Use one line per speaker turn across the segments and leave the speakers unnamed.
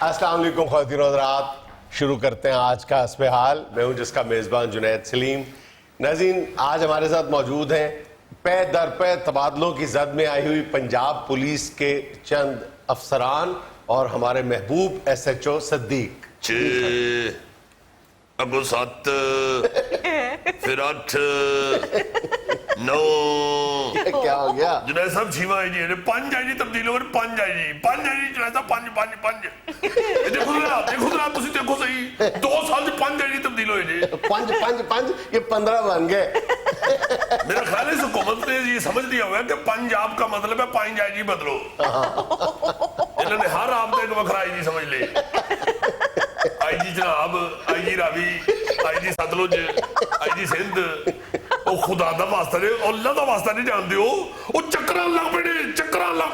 अस्सलाम वालेकुम ख़वातीन और हज़रात, शुरू करते हैं आज का हस्बे हाल। मैं हूं जिसका मेज़बान जुनैद सलीम। नाज़रीन, आज हमारे साथ मौजूद हैं पे दर पे तबादलों की जद में आई हुई पंजाब पुलिस के चंद अफसरान और हमारे महबूब SHO सद्दीक।
6 अगो 7 फिर 8 9
क्या हो गया?
जुनैद साहब 6 आई जी 5 आई जी तब्दील हो गई 5 आई जी जुनैद साहब 5 देखो जरा तुसी देखो सही 2 साल से 5 आई जी तब्दील होए जी
5 ये 15 बन गए।
मेरा ख्याल है इस हुकूमत ने ये समझ लिया हुआ है कि पंजाब का मतलब है 5 आई जी बदलो। इन्होंने हर आप एक वखरा आई जी समझ ले। आई जी जनाब, आई जी रावी, आई जी सतलुज, आई जी सिंध, ਉਹ ਖੁਦਾ ਦਾ ਵਾਸਤਾ ਨੇ ਅੱਲਾਹ ਦਾ ਵਾਸਤਾ ਨਹੀਂ ਜਾਣਦੇ ਉਹ ਚੱਕਰਾਂ ਲੱਗ ਪਏ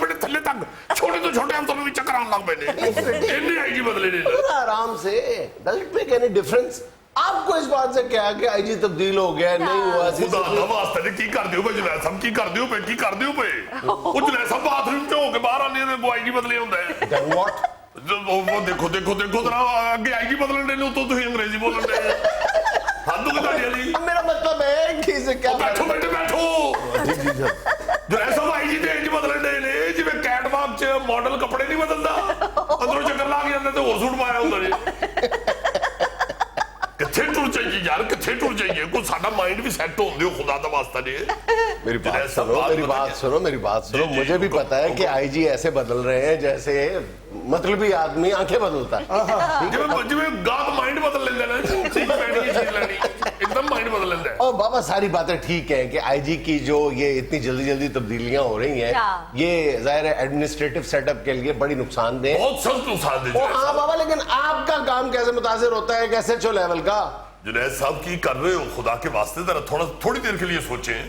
ਨੇ ਥੱਲੇ ਤੱਕ ਛੋਟੇ ਤੋਂ ਛੋਟੇ ਅਫਸਰ ਨੂੰ ਵੀ ਚੱਕਰਾਂ ਲੱਗ ਪਏ ਨੇ ਇੰਨੇ ਆਈਜੀ ਬਦਲੇ ਨੇ
आराम से doesn't make any difference। आपको इस बात से क्या कि आईजी तब्दील हो गया नहीं हुआ?
ਖੁਦਾ ਦਾ ਵਾਸਤਾ ਨੇ ਕੀ ਕਰਦੇ ਹੋ ਜੁਨੈਦ ਸਾਹਿਬ ਕੀ ਕਰਦੇ ਹੋ ਪਏ ਉਹ ਜੁਨੈਦ ਸਾਹਿਬ ਬਾਥਰੂਮ ਚ ਹੋ ਕੇ ਬਾਹਰ ਆਨੇ ਨੇ ਆਈਜੀ ਬਦਲੇ ਹੁੰਦਾ ਹੈ।
Then what?
ਉਹ ਦੇਖੋ ਜਰਾ ਅੱਗੇ ਆਈਜੀ ਬਦਲਣ ਦੇ ਨੂੰ ਤੁਸੀਂ ਅੰਗਰੇਜ਼ੀ ਬੋਲਣ ਦੇ ਹੱਦ ਹੋ ਗਈ ਤੁਹਾਡੀ ਵਾਲੀ।
मेरा मतलब है कि इसे क्या
ਬੈਠੋ ਜੁਨੈਦ ਸਾਹਿਬ ਆਈਜੀ ਦੇ ਇੰਜ ਬਦਲਣ ਦੇ ਨੇ ਜਿਵੇਂ ਕੈਟਵਾਕ ਚ ਮਾਡਲ ਕੱਪੜੇ ਨਹੀਂ ਬਦਲਦਾ ਅੰਦਰੋਂ ਚੱਕਰ ਲਾ ਕੇ ਜਾਂਦਾ ਤੇ ਹੋਰ ਸੂਟ ਪਾਇਆ ਹੁੰਦਾ ਜੀ। ਕਿੱਥੇ ਟੁਰ ਜਾਈਏ ਯਾਰ ਕੋਈ ਸਾਡਾ ਮਾਈਂਡ ਵੀ ਸੈੱਟ ਹੋਣ ਦਿਓ ਖੁਦਾ ਦਾ ਵਾਸਤਾ ਜੀ।
मेरी बात सुनो। मुझे भी पता है कि आईजी ऐसे बदल रहे हैं जैसे मतलबी आदमी आंखें बदलता है।
जिवें गाहक माइंड बदल लेंदा ना चीज लेनी एकदम माइंड बदल लेंदा है।
और बाबा सारी बातें ठीक है कि आईजी की जो ये इतनी जल्दी तब्दीलियां हो रही हैं ये जाहिर है एडमिनिस्ट्रेटिव सेटअप के लिए बड़ी नुकसानदेह,
बहुत सख्त नुकसानदेह।
हाँ बाबा, लेकिन आपका काम कैसे मुतासिर होता है एक SHO लेवल का?
जुनैद साहब की कर रहे हो खुदा के वास्ते जरा थोड़ी देर के लिए सोचें।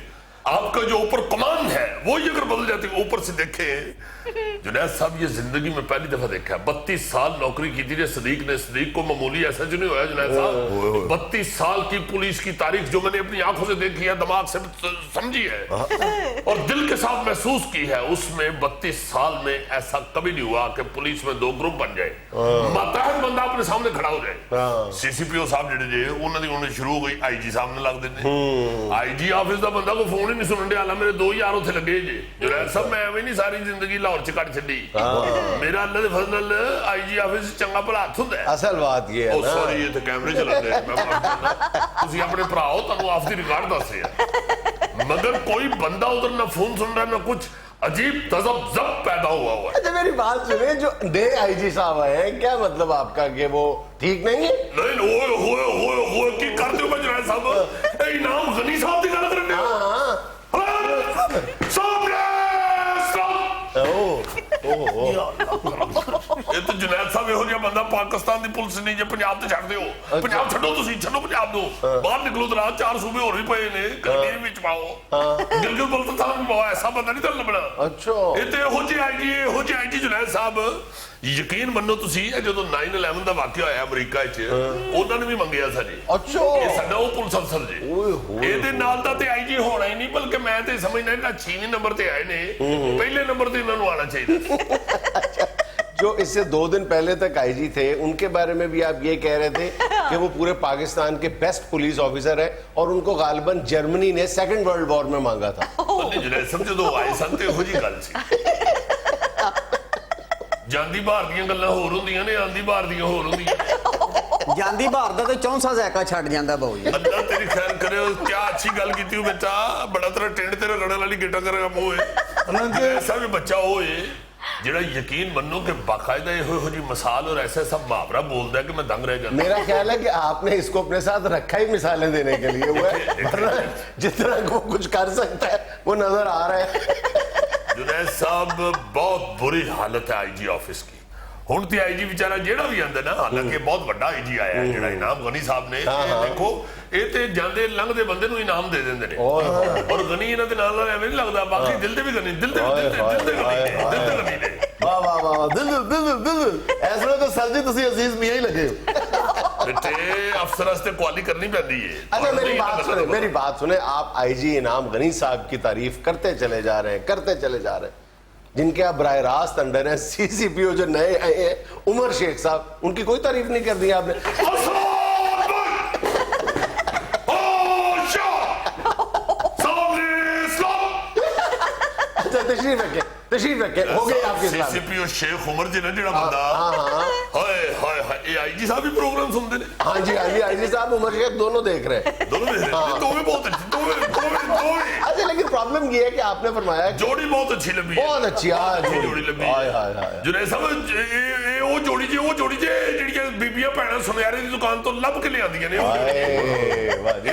आपका जो ऊपर कमान है वो ही अगर बदल जाती है ऊपर से देखें। जुनैद साहब ये जिंदगी में पहली दफा देखा है 32 साल नौकरी की थी सदीक को मामूली ऐसा जो नहीं हुआ जुनैद साहब। 32 साल की पुलिस की तारीख जो मैंने अपनी आंखों से देखी है, दिमाग से समझी है और दिल के साथ महसूस की है, उसमें 32 साल में ऐसा कभी नहीं हुआ कि पुलिस में 2 ग्रुप बन जाए, मातहत बंदा अपने सामने खड़ा हो जाए। CCPO साहब जेडे उन्होंने शुरू हो गई आईजी सामने लगते हैं। आईजी ऑफिस का बंदा को फोन नहीं सुनने वाला, मेरे 2 यार उत्थे लगे जे जुनैद साहब। मैं एवं नहीं सारी जिंदगी लाहौर च कट छड्डी। मेरा अल्लाह दे फजल आईजी ऑफिस चंगा भला हत्थ हुंदा है।
असल बात ये है ना,
सॉरी ये तो कैमरे चलाते हैं तुसी अपने भरा हो तुहानू ऑफ द रिकॉर्ड दस है मगर कोई बंदा उधर ना फोन सुन रहा ना कुछ अजीब तजब पैदा हुआ है।
अच्छा मेरी बात सुनिए, जो नए आईजी साहब आए हैं क्या मतलब आपका कि वो ठीक नहीं है?
नहीं ओए की करते हो जुनैद साहब? इनाम गनी साहब की गल कर रहे हो? ਇਹ ਤਾਂ ਜੁਨੈਦ ਸਾਹਿਬ ਇਹੋ ਜਿਹਾ ਬੰਦਾ ਪਾਕਿਸਤਾਨ ਦੀ ਪੁਲਿਸ ਨਹੀਂ ਜੇ ਪੰਜਾਬ ਤੇ ਛੱਡਦੇ ਹੋ। ਪੰਜਾਬ ਛੱਡੋ, ਤੁਸੀਂ ਛੱਡੋ ਪੰਜਾਬ ਨੂੰ, ਬਾਹਰ ਨਿਕਲੋ ਤਾਂ 4 ਸੂਬੇ ਹੋਰ ਵੀ ਪਏ ਨੇ, ਕਸ਼ਮੀਰ ਵਿੱਚ ਪਾਓ, ਗਿਲਗਿਤ ਬਲਤਿਸਤਾਨ ਵੀ ਪਾਓ, ਐਸਾ ਬੰਦਾ ਨਹੀਂ ਤਾਂ ਲੱਭਣਾ।
ਅੱਛਾ
ਇਹ ਤੇ ਇਹੋ ਜਿਹੇ ਆਈਜੀ ਜੁਨੈਦ ਸਾਹਿਬ ਯਕੀਨ ਮੰਨੋ ਤੁਸੀਂ, ਜਦੋਂ 9/11 ਦਾ ਵਾਕਿਆ ਹੋਇਆ ਅਮਰੀਕਾ 'ਚ ਉਹਨਾਂ ਨੇ ਵੀ ਮੰਗਿਆ ਸੀ ਜੀ।
ਅੱਛਾ
ਇਹ ਸਾਡਾ ਉਹ ਪੁਲਿਸ ਅਫਸਰ ਜੀ, ਇਹਦੇ ਨਾਲ ਦਾ ਤੇ ਆਈਜੀ ਹੋਣਾ ਹੀ ਨਹੀਂ, ਬਲਕਿ ਮੈਂ ਤੇ ਸਮਝਦਾ ਜਿਹੜਾ 6ਵੇਂ ਨੰਬਰ ਤੇ ਆਏ ਨੇ, ਪਹਿਲੇ नंबर ਤੇ ਇਹਨਾਂ ਨੂੰ ਆਣਾ ਚਾਹੀਦਾ।
जो इससे 2 दिन पहले तक आईजी थे उनके बारे में भी आप ये कह रहे थे कि वो पूरे पाकिस्तान के बेस्ट पुलिस ऑफिसर है और उनको गालिबन जर्मनी ने 2nd वर्ल्ड वॉर में मांगा था।
ਜਦੋਂ ਆਏ ਸਨ ਤੇ ਇਹੋ ਜਿਹੀ ਗੱਲ ਸੀ। ਜਾਂਦੀ ਬਾਹਰ ਦੀਆਂ ਗੱਲਾਂ ਹੋਰ ਹੁੰਦੀਆਂ ਨੇ, ਆਂਦੀ ਬਾਹਰ ਦੀਆਂ ਹੋਰ ਹੁੰਦੀਆਂ।
ਜਾਂਦੀ ਬਾਹਰ ਦਾ ਤੇ 64 ਜ਼ੈਕਾ ਛੱਡ ਜਾਂਦਾ ਬਾਊ ਜੀ।
ਅੱਲਾ ਤੇਰੀ ਖੈਰ ਕਰੇ। ਕੀ ਅੱਛੀ ਗੱਲ ਕੀਤੀ ਹੋ ਬੇਟਾ, ਬੜਾ ਤੇਰਾ ਟਿੰਡ ਤੇਰੇ ਲੜਨ ਵਾਲੀ ਗੇਟਾ ਕਰੇਗਾ ਮੋਏ। ਐਸਾ ਵੀ ਬੱਚਾ ਹੋਏ ਜਿਹੜਾ ਯਕੀਨ ਮੰਨੋ कि बाकायदा ਇਹੋ ਜਿਹੀ ਮਿਸਾਲ और ऐसा सब मुहावरा बोलता है कि मैं दंग रह जाता।
मेरा ख्याल है कि आपने इसको अपने साथ रखा ही मिसालें देने के लिए हुआ है, जितना वो कुछ कर सकता है वो नजर आ रहा है।
जुनैद साहब बहुत बुरी हालत है आईजी ऑफिस की। ਹੁਣ ਤੇ ਆਈਜੀ ਵਿਚਾਰਾ ਜਿਹੜਾ ਵੀ ਆਂਦਾ ਨਾ, ਹਾਲਾਂਕਿ ਬਹੁਤ ਵੱਡਾ ਆਈਜੀ ਆਇਆ ਜਿਹੜਾ ਇਨਾਮ ਗਨੀ ਸਾਹਿਬ ਨੇ, ਦੇਖੋ ਇਹ ਤੇ ਜਾਂਦੇ ਲੰਘਦੇ ਬੰਦੇ ਨੂੰ ਇਨਾਮ ਦੇ ਦਿੰਦੇ ਨੇ ਔਰ ਗਨੀ ਇਹਨਾਂ ਦੇ ਨਾਲ ਐਵੇਂ ਨਹੀਂ ਲੱਗਦਾ, ਬਾਕੀ ਦਿਲ ਦੇ ਵੀ ਗਨੀ, ਦਿਲ ਦੇ ਗਨੀ ਨੇ।
ਵਾਹ ਵਾਹ ਵਾਹ, ਦਿਲ ਇਸ ਵੇਲੇ ਤਾਂ ਸਰ ਜੀ ਤੁਸੀਂ ਅਜ਼ੀਜ਼ ਮੀਆਂ ਹੀ ਲੱਗੇ ਹੋ।
बेटे अफसर वास्ते क्वाली करनी पैंदी है।
अच्छा मेरी बात सुने, आप आईजी इनाम गनी साहब की तारीफ करते चले जा रहे हैं। जिनके आप बराह रास्त अंडर हैं, CCPO जो नए आए हैं उमर शेख साहब, उनकी कोई तारीफ नहीं कर दी आपने। तशरीफ रखें, हो गई आपकी सलाह।
CCPO शेख उमर जी ने ਜਿਹੜਾ ਬੰਦਾ ਹਾਏ ਹਾਏ ਹਾਏ ਇਹ ਆਈਜੀ ਸਾਹਿਬ ਵੀ ਪ੍ਰੋਗਰਾਮ ਸੁਣਦੇ ਨੇ।
हाँ जी आईजी साहब उमर शेख दोनों देख रहे हैं।
ਦੋਨੋਂ ਦੇਖ ਰਹੇ ਨੇ, ਦੋਵੇਂ ਬਹੁਤ ਅੱਛੇ, ਦੋਵੇਂ
अच्छा लेकिन प्रॉब्लम ये है कि आपने फरमाया कि
ਜੋੜੀ ਬਹੁਤ ਅੱਛੀ ਲੱਭੀ ਹੈ।
बहुत अच्छी
ਜੋੜੀ ਲੱਭੀ
हाय हाय हाय।
ਜੁਨੈਦ ਸਾਹਿਬ ਇਹ ਉਹ ਜੋੜੀ ਜੇ ਜਿਹੜੀਆਂ ਬੀਬੀਆਂ ਭੈਣਾਂ ਸੁਨਿਆਰੇ ਦੀ ਦੁਕਾਨ ਤੋਂ ਲੱਭ ਕੇ ਲਿਆਂਦੀਆਂ ਨੇ ਇਹ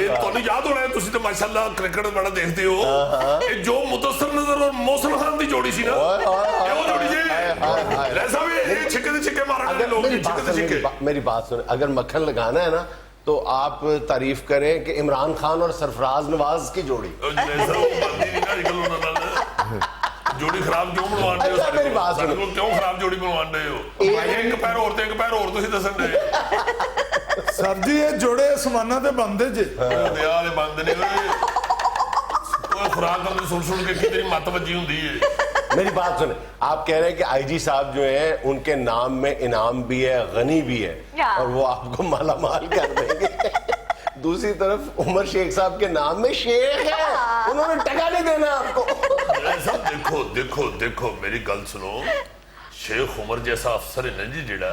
ਤੁਹਾਨੂੰ ਯਾਦ ਹੋਣਾ, ਤੁਸੀਂ ਤਾਂ ਮਾਸ਼ਾਅੱਲਾ ਕ੍ਰਿਕਟ ਬੜਾ ਦੇਖਦੇ ਹੋ। ਇਹ ਜੋ ਮੁਦੱਸਰ ਨਜ਼ਰ ਔਰ ਮੋਹਸਨ ਖਾਨ ਦੀ ਜੋੜੀ ਸੀ ਨਾ, ਇਹ ਉਹ ਜੋੜੀ ਜੇ ਲੈ ਸਾਹਿਬ ਇਹ ਛਿੱਕੇ ਦੇ ਛਿੱਕੇ ਮਾਰਨ ਵਾਲੇ ਲੋਕ ਨੇ, ਛਿੱਕੇ ਦੇ ਛਿੱਕੇ।
मेरी बात सुने, अगर मक्खन लगाना है ना तो आप तारीफ करें कि इमरान खान और सरफराज नवाज की जोड़ी।
ਜੋੜੀ ਖਰਾਬ ਕਿਉਂ ਬਣਵਾਉਂਦੇ ਹੋ?
ਅੱਛਾ, ਮੇਰੀ ਬਾਤ
ਸਾਡੇ ਕੋਲ ਕਿਉਂ ਖਰਾਬ ਜੋੜੀ ਬਣਵਾਉਂਦੇ ਹੋ? ਇੱਕ ਪੈਰ ਹੋਰ ਤੇ ਇੱਕ ਪੈਰ ਹੋਰ ਤੁਸੀਂ ਦੱਸਣ ਦੇ।
ਸਰ ਜੀ ਇਹ ਜੋੜੇ ਅਸਮਾਨਾਂ ਤੇ ਬੰਦੇ ਜੇ
ਵਿਆਹ ਵਾਲੇ ਬੰਦ ਨੇ ਉਹ ਖੁਰਾਕ ਨੂੰ ਸੁਣ ਕੇ ਕੀ ਤੇਰੀ ਮੱਤ ਵੱਜੀ ਹੁੰਦੀ ਹੈ।
मेरी बात सुने, आप कह रहे हैं कि आईजी साहब जो हैं उनके नाम में इनाम भी है, गनी भी है और वो आपको माला माल कर देंगे। दूसरी तरफ उमर शेख साहब के नाम में शेख है, उन्होंने टका नहीं देना आपको।
सब देखो देखो देखो मेरी गल सुनो, शेख उमर जैसा अफसर है ना जी ਜਿਹੜਾ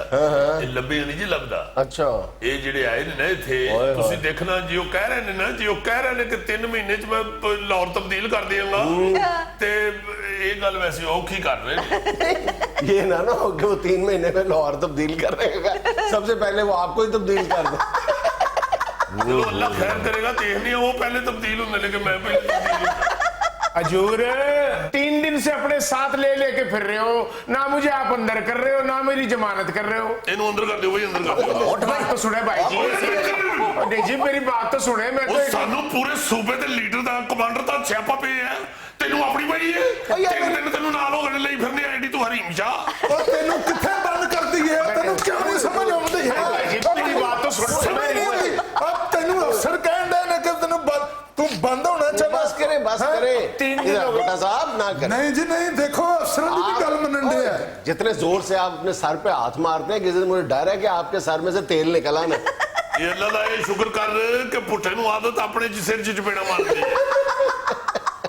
ਇਹ ਲੱਭੇ ਨਹੀਂ ਜੀ ਲੱਭਦਾ।
अच्छा
ਇਹ ਜਿਹੜੇ ਆਏ ਨੇ ਨਾ ਇੱਥੇ ਤੁਸੀਂ ਦੇਖਣਾ ਜੀ, ਉਹ ਕਹਿ ਰਹੇ ਨੇ ਨਾ ਜੀ, ਉਹ ਕਹਿ ਰਹੇ ਨੇ ਕਿ 3 ਮਹੀਨੇ ਚ ਮੈਂ ਲਾਹੌਰ ਤਬਦੀਲ ਕਰ ਦਿਆਂਗਾ ਤੇ ਇਹ ਗੱਲ ਵੈਸੇ ਔਖੀ ਕਰ ਰਹੇ ਨੇ।
ये ना हो कि वो 3 महीने में लाहौर तब्दील कर रहेगा, सबसे पहले वो आपको ही तब्दील कर दे।
चलो अल्लाह खैर करेगा, देखने वो पहले तब्दील होने लगे, मैं पहले तब्दील हूं।
हजूर 3 दिन से अपने साथ ले लेके फिर रहे हो ना, मुझे आप अंदर कर रहे हो ना मेरी जमानत कर रहे हो।
इन्हों अंदर कर दो भाई, अंदर कर दो।
बात तो सुने भाई जी, नहीं जी मेरी बात तो सुने। मैं तो
सानू पूरे सूबे दे लीडर दा कमांडर दा छापा पे है, तेनू अपनी पई है। 3 दिन तेनू नाल होने ਲਈ ਫਿਰਨੇ ਆਈਡੀ ਤੂੰ ਹਰੀਮ ਸ਼ਾਹ।
ਉਹ ਤੈਨੂੰ ਕਿੱਥੇ ਬੰਦ ਕਰਦੀ ਹੈ? ਤੈਨੂੰ ਕਿਉਂ ਨਹੀਂ ਸਮਝ ਆਉਂਦੀ ਹੈ?
मेरी बात तो सुनो।
ਸਮਝ ਨਹੀਂ ਆਉਂਦੀ। अब ਤੈਨੂੰ ਅਫਸਰ ਕਹਿਣ ਦੇ ਨੇ ਕਿ ਤੈਨੂੰ ਤੂੰ ਬੰਦ ਹੋਣਾ ਚਾਹੀਦਾ।
बस करे बस करे,
3 दिन हो
बेटा साहब ना करें।
नहीं जी नहीं, देखो अफसरों की भी गल मनन दे है।
जितने जोर से आप अपने सर पे हाथ मारते हैं, किसी दिन मुझे डर है कि आपके सर में से तेल निकला ना।
ये अल्लाह दा ये शुक्र कर कि पुट्ठे नु आदत अपने सिर च चपेड़ा मारदी है।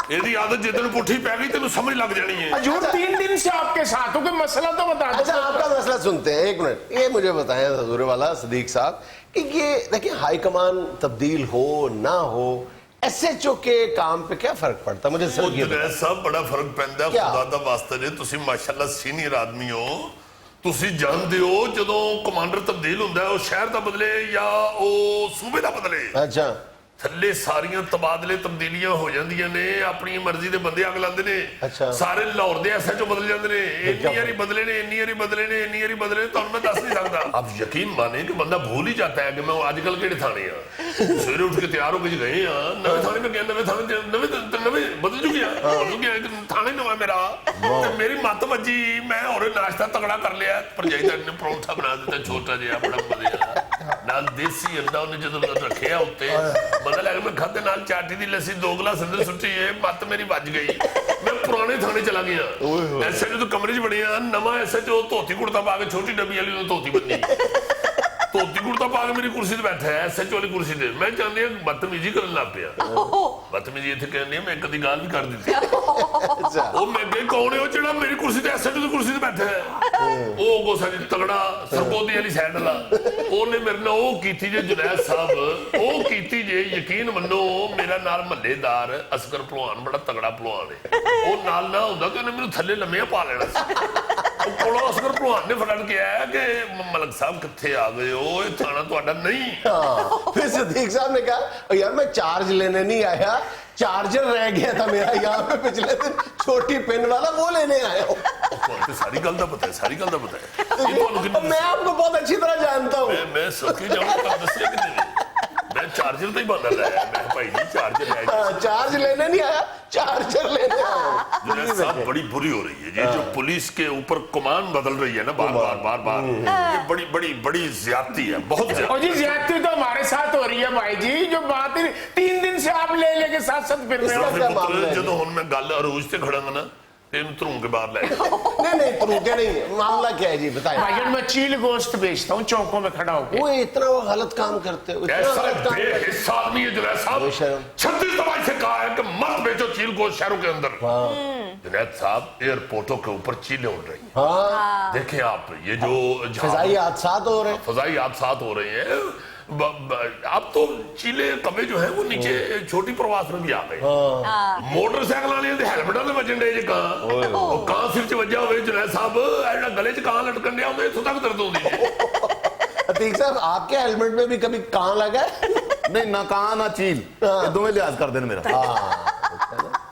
ਇਹਦੀ आदत जिदन पुट्ठी पै गई तेनू समझ लग जानी है।
हजूर 3 दिन से आपके साथ हो, कोई मसला तो बता दो।
अच्छा आपका मसला सुनते हैं, 1 मिनट ये मुझे बताएं हजूर वाला सदीक साहब कि ये देखिए हाईकमान तब्दील हो ना हो, SHO के काम पे क्या फर्क पड़ता है? मुझे सिर्फ ये बताएं।
सब बड़ा फर्क पैंदा
क्या?
खुदा दा वास्ते ने, ਤੁਸੀਂ ਮਾਸ਼ਾਅੱਲਾ ਸੀਨੀਅਰ ਆਦਮੀ ਹੋ, ਤੁਸੀਂ ਜਾਣਦੇ ਹੋ ਜਦੋਂ ਕਮਾਂਡਰ ਤਬਦੀਲ ਹੁੰਦਾ ਹੈ ਉਹ ਸ਼ਹਿਰ ਦਾ ਬਦਲੇ ਜਾਂ ਉਹ ਸੂਬੇ ਦਾ ਬਦਲੇ,
अच्छा
ਥੱਲੇ ਸਾਰੀਆਂ ਤਬਾਦਲੇ ਤਬਦੀਲੀਆਂ ਹੋ ਜਾਂਦੀਆਂ ਨੇ, ਆਪਣੀ ਮਰਜ਼ੀ ਦੇ ਬੰਦੇ ਅਗ ਲਾਉਂਦੇ ਨੇ।
ਅੱਛਾ।
ਸਾਰੇ ਲਾਹੌਰ ਦੇ SHO ਬਦਲ ਜਾਂਦੇ ਨੇ, ਇੰਨੀ ਵਾਰੀ ਬਦਲੇ ਨੇ, ਇੰਨੀ ਵਾਰੀ ਬਦਲੇ ਨੇ, ਇੰਨੀ ਵਾਰੀ ਬਦਲੇ ਨੇ, ਤੁਹਾਨੂੰ ਮੈਂ ਦੱਸ ਨਹੀਂ ਸਕਦਾ। ਆਪ ਯਕੀਨ ਮਾਨੇ ਕਿ ਬੰਦਾ ਭੁੱਲ ਹੀ ਜਾਂਦਾ ਹੈ ਕਿ ਮੈਂ ਅੱਜ ਕੱਲ ਕਿਹੜੇ ਥਾਣੇ ਆ। ਸਵੇਰੇ ਉੱਠ ਕੇ ਤਿਆਰ ਹੋ ਕੇ ਗਏ ਆ ਨਵੇਂ ਥਾਣੇ ਮੈਂ ਗਿਆ, ਨਵੇਂ ਬਦਲ ਚੁੱਕਿਆ, ਥਾਣੇ ਨਵਾਂ ਮੇਰਾ ਤੇ ਮੇਰੀ ਮੱਤ ਵੱਜੀ, ਮੈਂ ਹੋਰ ਨਾਸ਼ਤਾ ਤਗੜਾ ਕਰ ਲਿਆ, ਭਰਜਾਈ ਨੇ ਪਰੌਂਠਾ ਬਣਾ ਦਿੱਤਾ ਛੋਟਾ ਜਿਹਾ ਬੜਾ ਵਧੀਆ ਨਾਲ ਦੇਸੀ ਅੰਡਾ ਉਹਨੇ ਜਦੋਂ ਰੱਖਿਆ ਉੱਤੇ, ਪਤਾ ਲੱਗ ਮੈਂ ਖਾਤੇ ਨਾਲ ਚਾਟੀ ਦੀ ਲੱਸੀ 2 ਗਲਾਸ ਅੰਦਰ ਸੁੱਟੀ, ਇਹ ਮੱਤ ਮੇਰੀ ਵੱਜ ਗਈ। ਮੈਂ ਪੁਰਾਣੇ ਥਾਣੇ ਚਲਾ ਗਿਆ, SHO ਤੋਂ ਕਮਰੇ 'ਚ ਬਣਿਆ, ਨਵਾਂ SHO ਧੋਤੀ ਕੁੜਤਾ ਪਾ ਕੇ ਛੋਟੀ ਡੱਬੀ ਵਾਲੀ ਉਹਨੂੰ ਧੋਤੀ ਬੰਨੀ, ਧੋਤੀ ਕੁੜਤਾ ਪਾ ਕੇ ਮੇਰੀ ਕੁਰਸੀ ਤੇ ਬੈਠਾ ਹੈ SHO ਵਾਲੀ ਕੁਰਸੀ ਤੇ। ਮੈਂ ਚਾਹੁੰਦੀ ਹਾਂ ਬਦਤਮੀਜ਼ੀ ਕਰਨ ਲੱਗ ਪਿਆ। ਬਦਤਮੀਜ਼ੀ ਇੱਥੇ ਕਹਿੰਦੇ ਮੈਂ ਕਦੀ ਗੱਲ ਵੀ ਕਰ ਦਿੱਤੀ। ਉਹ ਮੈਂ ਅੱਗੇ ਕੌਣ ਹੈ ਉਹ ਜਿਹੜਾ ਮੇਰੀ ਕੁਰਸੀ ਤੇ SHO ਦੀ ਕੁਰਸੀ ਤੇ ਬੈਠਾ ਹੈ? ਉਹ ਗੋਸਾ ਜੀ ਤਗੜਾ ਸਰਪੋਦੀ ਵਾਲੀ ਸਾਈਡ ਵਾਲਾ, ਉਹਨੇ ਮੇਰੇ ਨਾਲ ਉਹ ਕੀਤੀ ਜੇ ਜੁਨੈਦ ਸਾਹਿਬ, ਉਹ ਕੀਤੀ ਜੇ ਯਕੀਨ ਮੰਨੋ। ਮੇਰਾ ਨਾਲ ਮਹੱਲੇਦਾਰ ਅਸਗਰ ਭਲਵਾਨ ਬੜਾ ਤਗੜਾ ਭਲਵਾਨ ਹੈ, ਉਹ ਨਾਲ ਨਾ ਹੁੰਦਾ ਕਿ ਉਹਨੇ ਮੈਨੂੰ ਥੱਲੇ ਲੰਮਿਆ ਪਾ ਲੈਣਾ ਸੀ। ਉਹ ਕੋਲੋਂ ਅਸਗਰ ਭਲਵਾਨ ਨੇ ਫੜਨ ਕੇ ਆਇਆ ਕਿ ਮਲਕ ਸਾਹਿਬ ਕਿੱਥੇ ਆ ਗਏ ਹੋ, ਇਹ ਥਾਣਾ ਤੁਹਾਡਾ ਨਹੀਂ।
हाँ, फिर सदीक साहब ने कहा यार मैं चार्ज लेने नहीं आया, चार्जर रह गया था मेरा यहाँ पे पिछले दिन, छोटी पिन वाला वो लेने आया हूँ।
सारी गल दा पता है, सारी गल दा पता है।
मैं आपको बहुत अच्छी तरह जानता हूँ।
मैं सकी जाऊँ पर दसिया कि नहीं, मैं चार्जर तो ही बंद लाया, मैं भाई जी चार्जर लाया,
चार्ज लेने नहीं आया, चार्जर लेने आया।
जुनैद साहब बड़ी बुरी हो रही है ये जो पुलिस के ऊपर कमान बदल रही है ना बार बार, ये बड़ी बड़ी बड़ी ज्यादती है, बहुत
और जी ज्यादती तो हमारे साथ हो रही है भाई जी, जो बात 3 दिन से आप ले लेके साथ साथ फिर रहे हो।
ਜਦੋਂ ਹੁਣ ਮੈਂ ਗੱਲ ਅਰੂਜ ਤੇ ਖੜਾਂਗਾ ਨਾ इन तरूं के बाहर ले
नहीं तरूके नहीं, मामला क्या है जी बताएं।
भाईजान मैं चील गोश्त बेचता हूँ चौकों में खड़ा होकर।
वो इतना वो गलत काम करते हो, इतना
ऐसा
गलत काम करते
बेहिस्सा आदमी है जुनैद साहब।
बेशर्म।
36 दफा से कहा है कि मत बेचो चील को शहरों के अंदर। जुनैद साहब एयरपोर्टों के ऊपर चीलें उड़ रही हैं।
हाँ,
देखें आप, ये जो
फिजाई हादसात हो रहे हैं।
फजाई हादसात हो रहे हैं। अब तो चीले कबे जो है वो नीचे छोटी प्रवास में भी आ गए। मोटरसाइकिल वाले हेलमेटा में बचन डे कहां सिर च वजह हो जुनैद साहब, एड़ा गले च कहां लटकन दिया होंगे, इत्थों तक दर्द होंदी है।
अतीक साहब आपके हेलमेट में भी कभी कान लगा है?
नहीं, ना कान ना चील, ये दोवें लिहाज कर देना मेरा।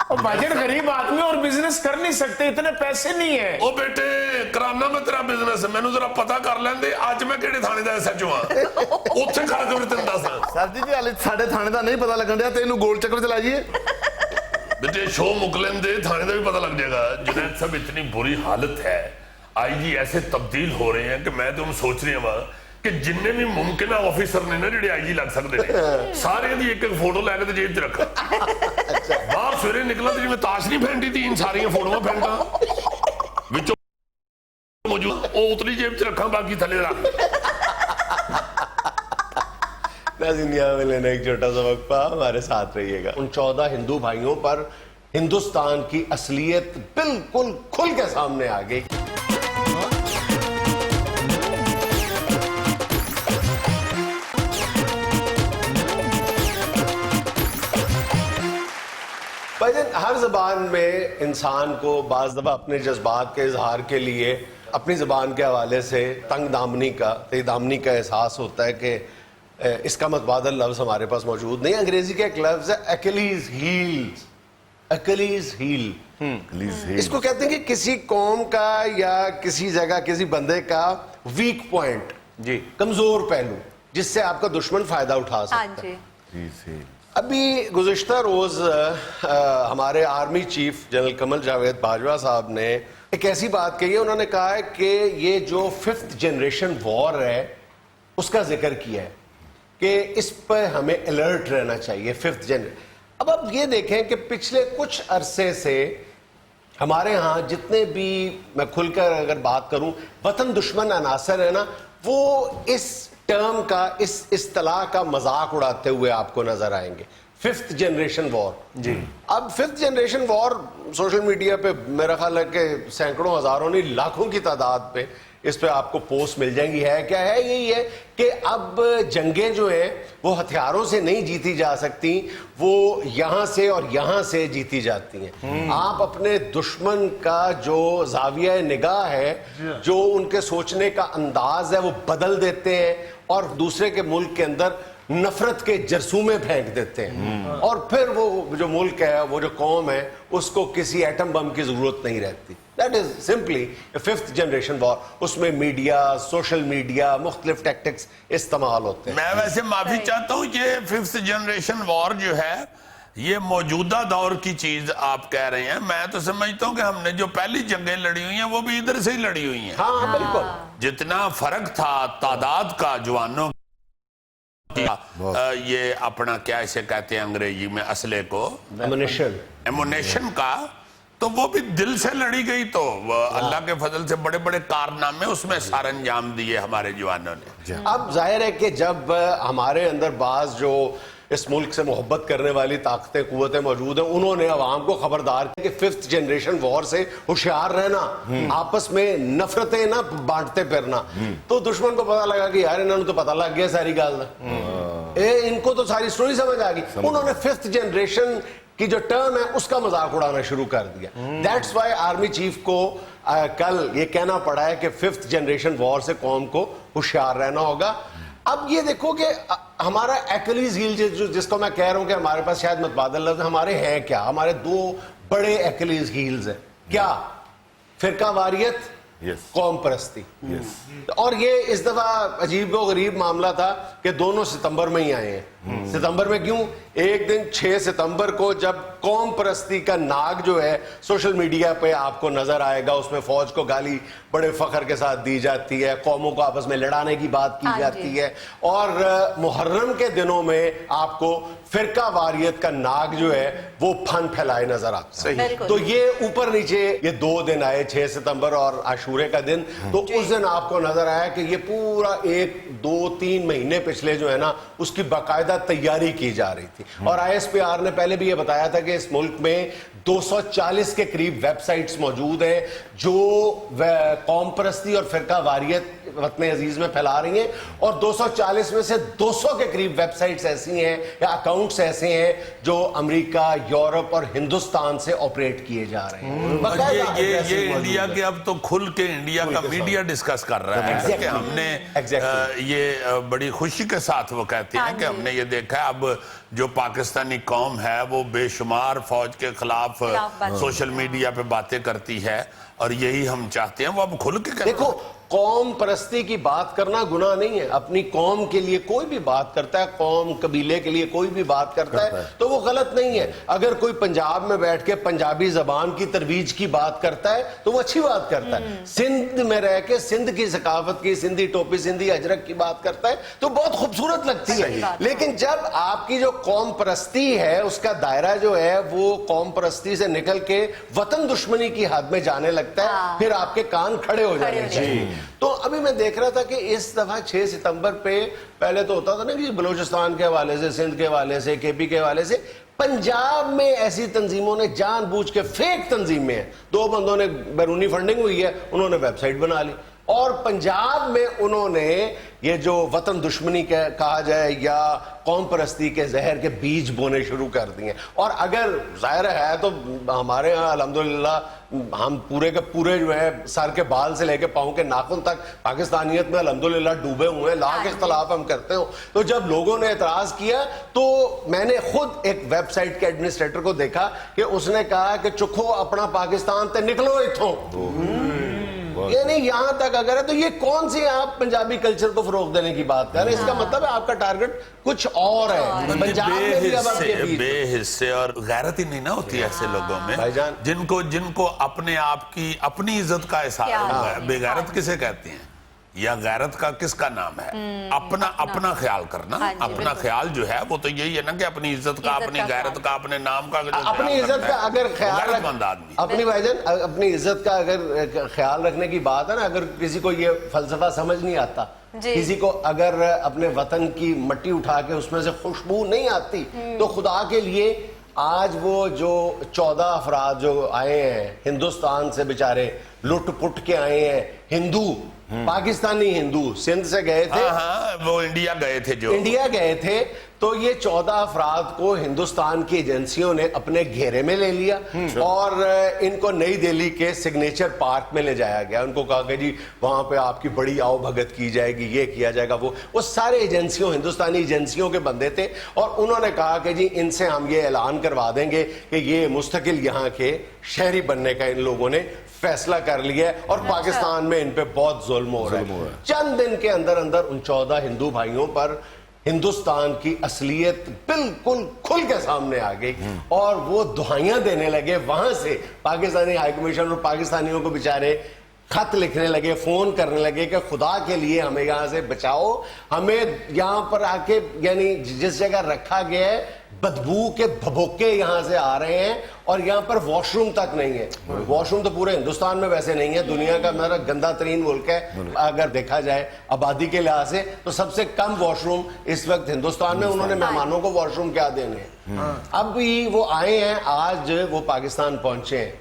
और भाईजान गरीब आदमी और बिजनेस कर नहीं सकते, इतने पैसे नहीं है।
ओ बेटे कराना मैं तेरा बिजनेस, मैनू जरा पता कर लेंदे अज मैं किहड़े थाने दा SHO हां, उत्थे खड़ा कर तैनूं दस।
सर जी हाले साडे थाने दा नहीं पता लगन दिया ते इनू गोल चक्कर चलाइए।
बेटे शो मुक लेंदे थाने दा भी पता लग जाएगा। जुनैद साहब इतनी बुरी हालत है, IG ऐसे तब्दील हो रहे हैं कि मैं तो सोच रही हूं कि जिन्ने भी मुमकिन ऑफिसर ने ना जिहड़े IG लग सकते हैं, सारे दी एक एक फोटो लैके जेब च रखा। बाहर सवेरे निकला तो जिवें ताश नहीं फेंटी थी, इन सारियां फोटोआं फेंटा विचों मौजूद ओ उतली जेब च रखा, बाकी थले रख।
नाज़रीन यहाँ में लेना एक छोटा सा वक्फा, हमारे साथ रहिएगा। उन 14 हिंदू भाइयों पर हिंदुस्तान की असलियत बिल्कुल खुल के सामने आ गई। भाईजान हर जबान में इंसान को बाज दफा अपने जज्बात के इजहार के लिए अपनी जबान के हवाले से तंग दामनी का एहसास होता है कि इसका मतबादल लफ्ज हमारे पास मौजूद नहीं। अंग्रेजी का एक लफ्ज है एक्लीज हील्स, एक्लीज हील। इसको कहते हैं कि किसी कौम का या किसी जगह किसी बंदे का वीक पॉइंट, जी कमजोर पहलू, जिससे आपका दुश्मन फायदा उठा सकता है। अभी गुज़िश्ता रोज हमारे आर्मी चीफ जनरल कमल जावेद बाजवा साहब ने एक ऐसी बात कही है, उन्होंने कहा है कि ये जो 5th जनरेशन वॉर है उसका जिक्र किया है कि इस पर हमें अलर्ट रहना चाहिए। 5th generation. अब आप ये देखें कि पिछले कुछ अरसे से हमारे यहाँ जितने भी, मैं खुलकर अगर बात करूं, वतन दुश्मन अनासर है ना, वो इस टर्म का, इस इस्तिलाह का मजाक उड़ाते हुए आपको नजर आएंगे। 5th जनरेशन वॉर जी। अब 5th generation war social media पे मेरा ख्याल है कि सैकड़ों हजारों नहीं लाखों की तादाद पे इस पे आपको पोस्ट मिल जाएंगी। है क्या है? यही है कि अब जंगें जो है वो हथियारों से नहीं जीती जा सकती, वो यहां से और यहां से जीती जाती हैं। आप अपने दुश्मन का जो जाविया निगाह है, जो उनके सोचने का अंदाज है, वो बदल देते हैं और दूसरे के मुल्क के अंदर नफरत के जरसूमे फेंक देते हैं। और फिर वो जो मुल्क है, वो जो कौम है, उसको किसी एटम बम की जरूरत नहीं रहती। That is simply 5th generation war. उसमें मीडिया, सोशल मीडिया, मुख्तलिफ टैक्टिक्स इस्तेमाल होते हैं।
मैं वैसे माफी चाहता हूं, ये 5th जनरेशन वॉर जो है ये मौजूदा दौर की चीज आप कह रहे हैं। मैं तो समझता हूं कि हमने जो पहली जंगें लड़ी हुई हैं वो भी इधर से ही लड़ी हुई हैं।
हाँ बिल्कुल।
जितना फर्क था तादाद का जवानों ये अपना क्या इसे कहते हैं अंग्रेजी में असले को, एमुनेशन का, तो वो भी दिल से लड़ी गई। तो अल्लाह के फजल से बड़े बड़े कारनामे उसमें सार अंजाम दिए हमारे जवानों ने।
अब जाहिर है कि जब हमारे अंदर बाज जो इस मुल्क से मोहब्बत करने वाली ताकतें, कुव्वतें मौजूद हैं, उन्होंने अवाम को खबरदार किया कि 5th जनरेशन वॉर से होशियार रहना, आपस में नफरतें ना बांटते फिरना। तो दुश्मन को पता लगा कि यार इन्होंने तो पता लग गया सारी गाल, इनको तो सारी स्टोरी समझ आ गई। उन्होंने 5th जनरेशन की जो टर्म है उसका मजाक उड़ाना शुरू कर दिया। दैट्स वाई आर्मी चीफ को कल ये कहना पड़ा है कि 5th जनरेशन वॉर से कौम को होशियार रहना होगा। अब ये देखो कि हमारा एक्लीज हील जिसको मैं कह रहा हूं कि हमारे पास शायद मतबादल लफ्ज हमारे हैं क्या, हमारे 2 बड़े एक्लीज हील्स हैं। क्या? फिरका वारियत, कौम परस्ती। और ये इस दफा अजीब व गरीब मामला था कि दोनों सितंबर में ही आए हैं। सितंबर में क्यों? एक दिन 6 सितंबर को जब कौम परस्ती का नाग जो है सोशल मीडिया पे आपको नजर आएगा, उसमें फौज को गाली बड़े फख्र के साथ दी जाती है, कौमों को आपस में लड़ाने की बात की जाती है, और मुहर्रम के दिनों में आपको फिरका वारियत का नाग जो है वो फन फैलाए नजर आता है। तो ये ऊपर नीचे ये 2 दिन आए, 6 सितंबर और आशूरे का दिन, तो उस दिन आपको नजर आया कि ये पूरा 1, 2, 3 महीने पिछले जो है ना उसकी बाकायदा तैयारी की जा रही थी। और ISPR ने पहले भी ये बताया था कि इस मुल्क में 240 के करीब वेबसाइट्स मौजूद हैं जो कौम परस्ती और फिरका वारियत वतन अजीज में फैला रही हैं, और 240 में से 200 के करीब वेबसाइट्स ऐसी हैं या अकाउंट्स ऐसे हैं जो अमेरिका, यूरोप और हिंदुस्तान से ऑपरेट किए जा रहे हैं।
ये इंडिया के अब तो खुल के इंडिया का मीडिया डिस्कस कर रहा है कि हमने ये बड़ी खुशी के साथ वो कहते हैं कि हमने ये देखा है अब जो पाकिस्तानी कौम है वो बेशुमार फौज के खिलाफ सोशल मीडिया पे बातें करती है, और यही हम चाहते हैं वो अब खुल के
देखो, कौम परस्ती की बात करना गुनाह नहीं है। अपनी कौम के लिए कोई भी बात करता है, कौम कबीले के लिए कोई भी बात करता है तो वो गलत नहीं है। अगर कोई पंजाब में बैठ के पंजाबी जबान की तरवीज की बात करता है तो वो अच्छी बात करता है। सिंध में रह के सिंध की सकाफत की, सिंधी टोपी, सिंधी अजरक की बात करता है तो बहुत खूबसूरत लगती है। लेकिन जब आपकी जो कौम परस्ती है उसका दायरा जो है वो कौम परस्ती से निकल के वतन दुश्मनी की हद में जाने लगता है, फिर आपके कान खड़े हो जाने चाहिए। तो अभी मैं देख रहा था कि इस दफा 6 सितंबर पे पहले तो होता था ना कि बलूचिस्तान के हवाले से, सिंध के हवाले से, KP के हवाले से, पंजाब में ऐसी तंजीमों ने जानबूझ के, फेक तंजीमें हैं, 2 बंदों ने बैरूनी फंडिंग हुई है, उन्होंने वेबसाइट बना ली और पंजाब में उन्होंने ये जो वतन दुश्मनी कहा जाए या कौम परस्ती के जहर के बीज बोने शुरू कर दिए। और अगर जाहिर है तो हमारे यहाँ अल्हम्दुलिल्लाह हम पूरे के पूरे जो है सर के बाल से लेके पाँव के नाखून तक पाकिस्तानियत में अल्हम्दुलिल्लाह डूबे हुए हैं, लाख इख्तलाफ हम करते हो। तो जब लोगों ने एतराज किया तो मैंने खुद एक वेबसाइट के एडमिनिस्ट्रेटर को देखा कि उसने कहा कि चुखो अपना पाकिस्तान ते निकलो इथों, यानी यहां तक अगर है तो ये कौन सी आप पंजाबी कल्चर को फरोग देने की बात कर रहे हैं? इसका मतलब है आपका टारगेट कुछ और है। पंजाब में भी अब
बेहिस्से और गैरत ही नहीं ना होती ऐसे लोगों में,
भाईजान,
जिनको अपने आप की अपनी इज्जत का एहसास है। बेगैरत किसे कहते हैं या गैरत का किसका नाम है? अपना ख्याल करना। अपना ख्याल जो है वो तो यही है ना कि अपनी इज्जत का, अपनी गैरत का, अपने नाम का,
अपनी इज्जत का अगर ख्याल
आदमी
अपनी भाईजान अपनी इज्जत का अगर ख्याल रखने की बात है ना, अगर किसी को ये फलसफा समझ नहीं आता, किसी को अगर अपने वतन की मट्टी उठा के उसमें से खुशबू नहीं आती, तो खुदा के लिए आज वो जो 14 अफराद जो आए हैं हिंदुस्तान से, बेचारे लुट पुट के आए हैं, हिंदू, पाकिस्तानी हिंदू, सिंध से गए थे,
वो इंडिया गए थे, जो
इंडिया गए थे, तो ये 14 अफराद को हिंदुस्तान की एजेंसियों ने अपने घेरे में ले लिया और इनको नई दिल्ली के सिग्नेचर पार्क में ले जाया गया। उनको कहा कि जी वहां पे आपकी बड़ी आओ भगत की जाएगी, ये किया जाएगा, वो सारे एजेंसियों, हिंदुस्तानी एजेंसियों के बंदे थे और उन्होंने कहा कि जी इनसे हम ये ऐलान करवा देंगे कि ये मुस्तकिल यहाँ के शहरी बनने का इन लोगों ने फैसला कर लिया है और पाकिस्तान में इन पे बहुत जुल्म हो रहा है। चंद दिन के अंदर अंदर उन 14 हिंदू भाइयों पर हिंदुस्तान की असलियत बिल्कुल खुल के सामने आ गई और वो दुहाइयां देने लगे। वहां से पाकिस्तानी हाई कमीशन और पाकिस्तानियों को बेचारे खत लिखने लगे, फोन करने लगे कि खुदा के लिए हमें यहां से बचाओ, हमें यहां पर आके, यानी जिस जगह रखा गया है बदबू के भभोके यहां से आ रहे हैं और यहां पर वॉशरूम तक नहीं है। वॉशरूम तो पूरे हिंदुस्तान में वैसे नहीं है, दुनिया का मेरा गंदा तरीन मुल्क है अगर देखा जाए आबादी के लिहाज से, तो सबसे कम वॉशरूम इस वक्त हिंदुस्तान में। उन्होंने मेहमानों को वॉशरूम क्या देने हैं? अब भी वो आए हैं, आज वो पाकिस्तान पहुंचे हैं,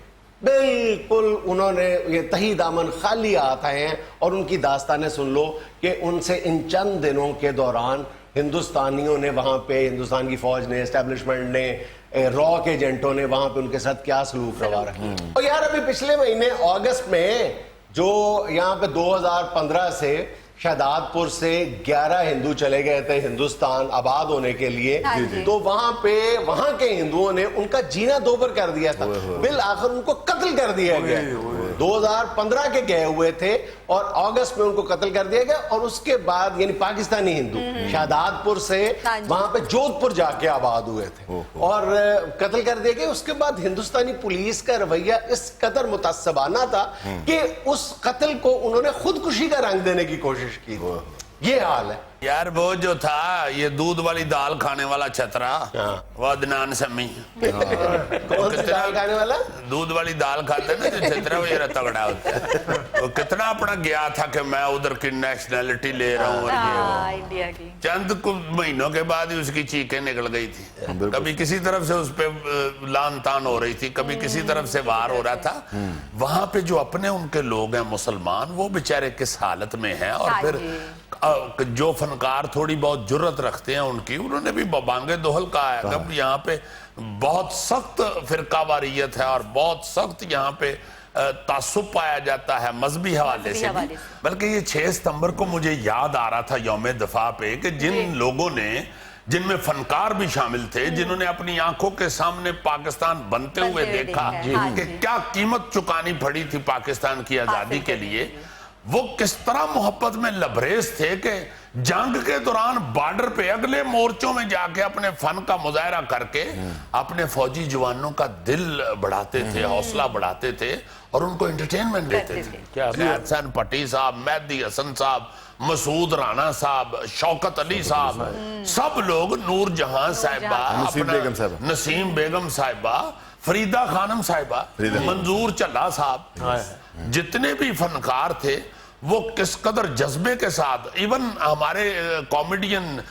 बिल्कुल उन्होंने ये तही दामन खाली हाथ आए हैं और उनकी दास्तानें सुन लो कि उनसे इन चंद दिनों के दौरान हिंदुस्तानियों ने वहां पे, हिंदुस्तान की फौज ने, एस्टेब्लिशमेंट ने, रॉ के एजेंटों ने वहां पे उनके साथ क्या सलूक रवा रखा। और यार अभी पिछले महीने अगस्त में जो यहाँ पे 2015 से शहदादपुर से 11 हिंदू चले गए थे हिंदुस्तान आबाद होने के लिए, तो वहां पे वहां के हिंदुओं ने उनका जीना दोबर कर दिया था, बिल आखिर उनको कत्ल कर दिया गया। 2015 के गए हुए थे और अगस्त में उनको कत्ल कर दिया गया और उसके बाद यानी पाकिस्तानी हिंदू शादातपुर से वहां पे जोधपुर जाके आबाद हुए थे और कत्ल कर दिए गए। उसके बाद हिंदुस्तानी पुलिस का रवैया इस कदर मुतस्सबाना था कि उस कत्ल को उन्होंने खुदकुशी का रंग देने की कोशिश की। ये हाल है
यार। वो जो था ये दूध वाली दाल खाने वाला छतरा, वो अदनान समी।
कौन सी दाल खाने वाला?
दूध वाली दाल खाते ना जो छतरा, वो ये तगड़ा होता है। वो कितना अपना गया था कि मैं उधर की नेशनैलिटी ले रहा हूँ,
इंडिया की।
चंद कुछ महीनों के बाद ही उसकी चीखें निकल गई थी। कभी किसी तरफ से उस पे लान तान हो रही थी, कभी किसी तरफ से वार हो रहा था। वहां पे जो अपने उनके लोग हैं मुसलमान, वो बेचारे किस हालत में हैं। और फिर जो फनकार थोड़ी बहुत जुर्रत रखते हैं उनकी, उन्होंने भी बबांगे दोहल कहा है कि यहाँ पे बहुत सख्त फिरकावारियत है और बहुत सख्त यहाँ पे तासुब पाया जाता है मजहबी हवाले से भी। बल्कि ये 6 सितंबर को मुझे याद आ रहा था यौम दफा पे कि जिन लोगों ने, जिनमें फनकार भी शामिल थे, जिन्होंने अपनी आंखों के सामने पाकिस्तान बनते हुए देखा कि क्या कीमत चुकानी पड़ी थी पाकिस्तान की आजादी के लिए, वो किस तरह मोहब्बत में लबरेज थे कि जंग के दौरान बॉर्डर पे अगले मोर्चों में जाके अपने फन का मुजाहरा करके अपने फौजी जवानों का दिल बढ़ाते थे, हौसला बढ़ाते थे और उनको एंटरटेनमेंट देते थे। क्या हसन पट्टी साहब, मेहदी हसन साहब, मसूद राणा साहब, शौकत अली साहब, सब लोग, नूर जहां साहिबा, नसीम बेगम साहिबा, फरीदा खानम साहिबा, मंजूर चल्ला साहब, जितने भी फनकार थे वो किस कदर जज्बे के साथ, इवन हमारे कॉमेडियन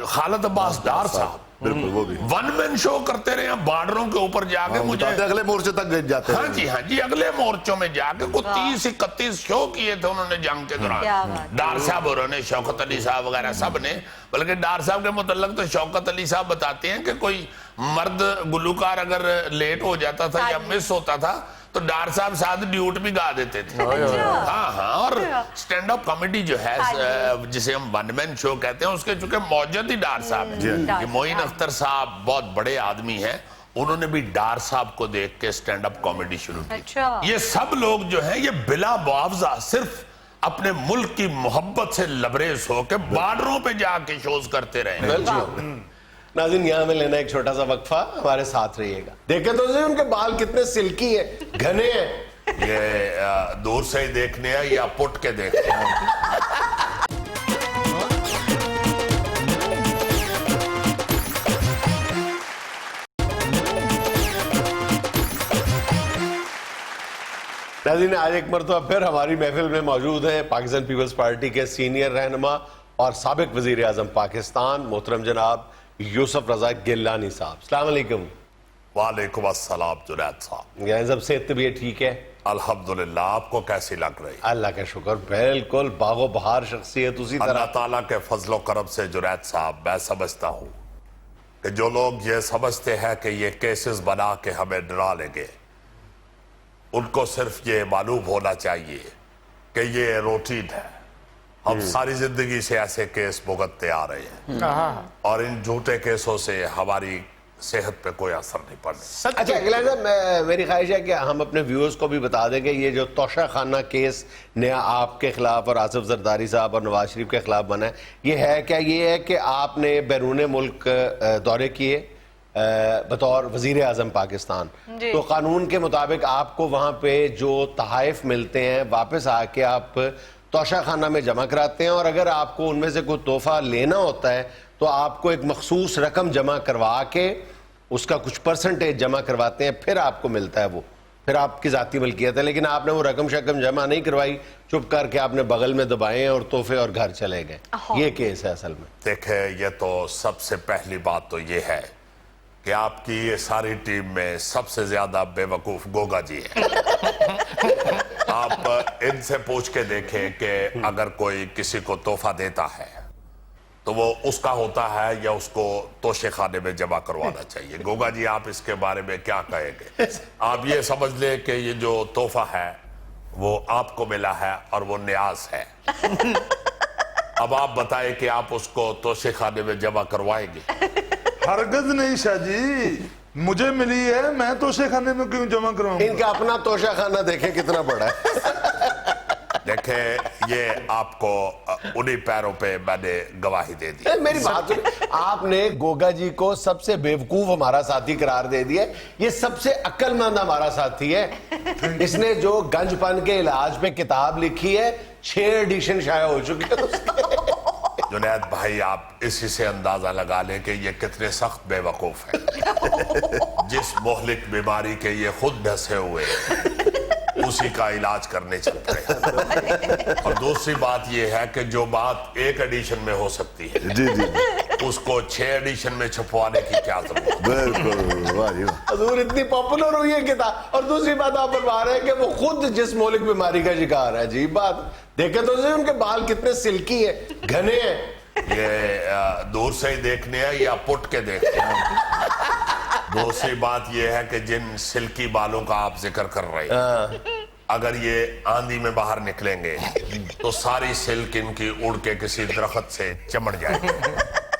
खालिद अब्बास डार साहब
बिल्कुल वो भी
वन मैन शो करते रहे बॉर्डरों के ऊपर जाके। मुझे
अगले मोर्चे तक जाते
हाँ जी, अगले मोर्चों में जाके को 30-31 शो किए थे उन्होंने जंग के दौरान। डार साहब और उन्होंने, शौकत अली साहब वगैरह सब ने। बल्कि डार साहब के मुतल्लक तो शौकत अली साहब बताते हैं कि कोई मर्द गुलूकार अगर लेट हो जाता था या मिस होता था तो डार साहब साथ ड्यूट भी गा देते थे। हाँ, और स्टैंड अप कॉमेडी जो है जिसे हम वन मैन शो कहते हैं, उसके चूंकि मौजूद ही डार साहब है। मोइन अख्तर साहब बहुत बड़े आदमी हैं, उन्होंने भी डार साहब को देख के स्टैंड अप कॉमेडी शुरू की। ये सब लोग जो हैं ये बिला मुआवजा सिर्फ अपने मुल्क की मोहब्बत से लबरेज होकर बॉर्डरों पे जाके शोज करते रहे।
नाज़रीन, यहाँ में लेना एक छोटा सा वक्फा, हमारे साथ रहिएगा। देखे तो जी उनके बाल कितने सिल्की है, घने हैं।
ये दूर से ही देखने हैं या पुट के देखने हैं?
नाज़रीन, आज एक मरतबा फिर हमारी महफिल में मौजूद हैं पाकिस्तान पीपल्स पार्टी के सीनियर रहनुमा और साबिक वजीर आजम पाकिस्तान मोहतरम जनाब यूसुफ रजा गिलानी साहब। अस्सलाम वालेकुम।
वालेकुम अस्सलाम जुनैद साहब।
जब से तबीयत ठीक है?
अल्हम्दुलिल्लाह। आपको कैसी लग रही?
अल्लाह का शुक्र, बिल्कुल बागो बहार शख्सियत उसी तरह।
अल्लाह ताला के फजलो करम से जुनैद साहब, मैं समझता हूँ कि जो लोग ये समझते हैं कि ये केसेस बना के हमें डरा लेंगे, उनको सिर्फ ये मालूम होना चाहिए कि ये रूटीन है। हम सारी जिंदगी से ऐसे केस भुगतते आ रहे हैं और इन झूठे केसों से हमारी सेहत पे कोई असर नहीं पड़ता।
अच्छा गिलानी साहब, मेरी ख्वाहिश है कि हम अपने व्यूअर्स को भी बता दें कि ये जो तोशा खाना केस नया आपके खिलाफ और आसिफ जरदारी साहब और नवाज शरीफ के खिलाफ बना है, ये है क्या? ये है कि आपने बैरून मुल्क दौरे किए बतौर वजीर आजम पाकिस्तान, तो कानून के मुताबिक आपको वहाँ पे जो तहाइफ मिलते हैं वापस आके आप तोशा खाना में जमा कराते हैं और अगर आपको उनमें से कोई तोहफा लेना होता है तो आपको एक मखसूस रकम जमा करवा के उसका कुछ परसेंटेज जमा करवाते हैं, फिर आपको मिलता है वो, फिर आपकी जाती मलकियत है। लेकिन आपने वो रकम शकम जमा नहीं करवाई, चुप करके आपने बगल में दबाए और तोहफे और घर चले गए। ये केस है असल में।
देखे, ये तो सबसे पहली बात तो ये है कि आपकी ये सारी टीम में सबसे ज्यादा बेवकूफ गोगा जी है। आप इनसे पूछ के देखें कि अगर कोई किसी को तोहफा देता है तो वो उसका होता है या उसको तोशे खाने में जमा करवाना चाहिए। गोगा जी, आप इसके बारे में क्या कहेंगे? आप ये समझ ले कि ये जो तोहफा है वो आपको मिला है और वो न्याज है। अब आप बताएं कि आप उसको तोशे खाने में जमा करवाएंगे?
हरगज नहीं शाह जी, मुझे मिली है, मैं तोशे खाने में क्यों जमा कराऊंगा?
इनका अपना तोशा खाना देखें कितना बड़ा है।
देखें, ये आपको उन्हीं पैरों पे मैंने गवाही दे दी।
मेरी बात सुनिए, आपने गोगा जी को सबसे बेवकूफ हमारा साथी करार दे दिया। ये सबसे अक्लमंद हमारा साथी है। इसने जो गंजपन के इलाज पे किताब लिखी है, 6 एडिशन शाया हो चुके हैं उसके।
जुनैद भाई, आप इसी से अंदाजा लगा लें कि ये कितने सख्त बेवकूफ हैं। जिस मोहलिक बीमारी के ये खुद डसे हुए हैं, उसी का इलाज करने चलते हैं। और दूसरी बात यह है कि जो बात 1 एडिशन में हो सकती है,
जी जी
उसको 6 एडिशन में छपवाने की क्या जरूरत है?
बिल्कुल, वाह जी वाह।
हजूर, इतनी पॉपुलर हुई है किताब, और दूसरी बात आप बता रहे हैं कि वो खुद जिस मौलिक बीमारी का शिकार है। अजीब बात। देखे तो सही, उनके बाल कितने सिल्की है, घने हैं।
ये दूर से ही देखने हैं या पुट के देखने हैं? दूसरी बात यह है कि जिन सिल्की बालों का आप जिक्र कर रहे हैं, अगर ये आंधी में बाहर निकलेंगे तो सारी सिल्क इनकी उड़ के किसी दरख्त से चमड़ जाएगी।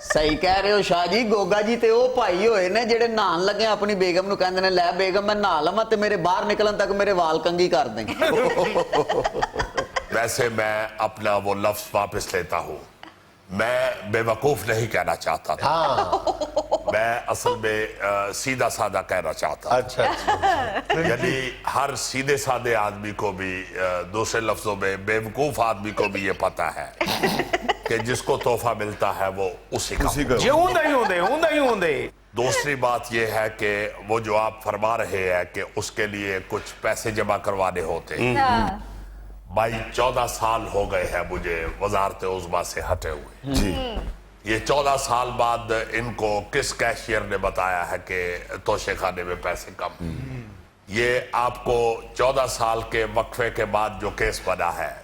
सही कह रहे हो शाह जी। गोगा जी ते ਉਹ ਭਾਈ ਹੋਏ ਨੇ ਜਿਹੜੇ ਨਹਾਣ ਲੱਗੇ ਆਪਣੀ ਬੇਗਮ ਨੂੰ ਕਹਿੰਦੇ ਨੇ, ਲੈ ਬੇਗਮ ਮੈਂ ਨਹਾ ਲਵਾਂ ਤੇ ਮੇਰੇ ਬਾਹਰ ਨਿਕਲਣ ਤੱਕ ਮੇਰੇ ਵਾਲ ਕੰਗੀ ਕਰ ਦੇਂ।
वैसे मैं अपना वो लफ्ज वापस लेता हूँ। मैं बेवकूफ नहीं कहना चाहता था। मैं असल में सीधा साधा कहना चाहता।
अच्छा, अच्छा।
यानी हर सीधे साधे आदमी को भी, दूसरे लफ्जों में बेवकूफ आदमी को भी ये पता है कि जिसको तोहफा मिलता है वो उसी का। दूसरी बात यह है कि वो जो आप फरमा रहे हैं कि उसके लिए कुछ पैसे जमा करवाने होते हैं। भाई 14 साल हो गए हैं मुझे वजारत उज़्मा से हटे हुए
जी।
ये 14 साल बाद इनको किस कैशियर ने बताया है कि तोशे खाने में पैसे कम। ये आपको 14 साल के वक्फे के बाद जो केस बना है,